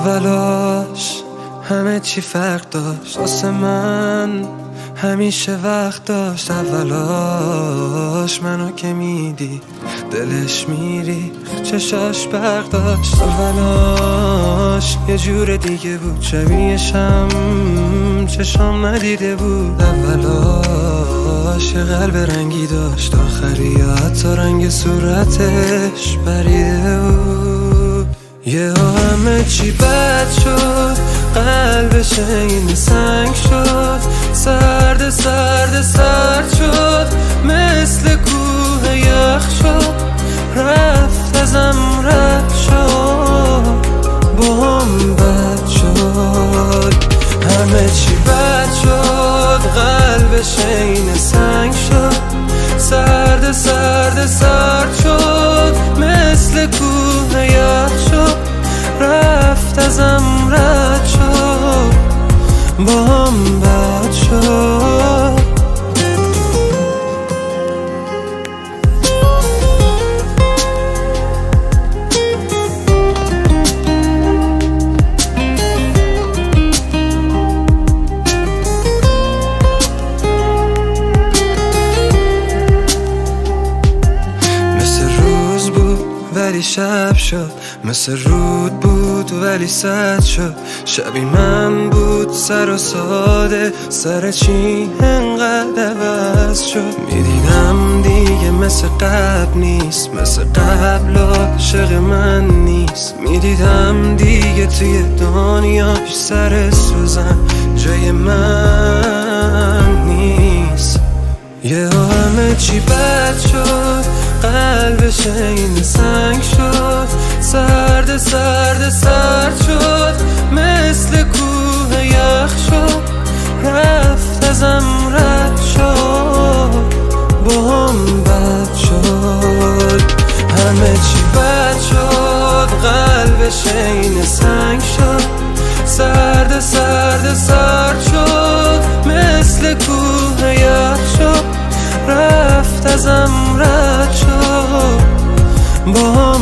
اولاش همه چی فرق داشت، واسه من همیشه وقت داشت. اولاش منو که میدی دلش میری، چشاش برق داشت. اولاش یه جور دیگه بود، شبیهشم چشام ندیده بود. اولاش یه قلب رنگی داشت، آخری حتی رنگ صورتش پریده بود. یه همه چی بد شد، قلبش این سنگ شد، سرد سرد سرد شد، مثل کوه یخ شد، رفت ازم رد شد، با هم بد شد. همه چی بد شد، قلبش این سنگ شد، سرد سرد سرد شد، مثل کوه یخ شد، رفت ازم رد شد، با هم بد شد. ولی شب شد، مثل رود بود ولی سد شد. شبی من بود سر و ساده، سر چی انقدر عوض شد. میدیدم دیگه مثل قبل نیست، مثل قبل عاشق من نیست. میدیدم دیگه توی دنیاش سر سوزن جای من نیست. یه همه چی بد شد، قلبش این سنگ شد، سرد سرد سرد شد، مثل کوه یخ شد، رفت ازم رد شد، با هم بد شد. همه چی بد شد، قلبش این سنگ شد، سرد سرد سرد شد، مثل کوه یخ شد، رفت ازم رد شد، با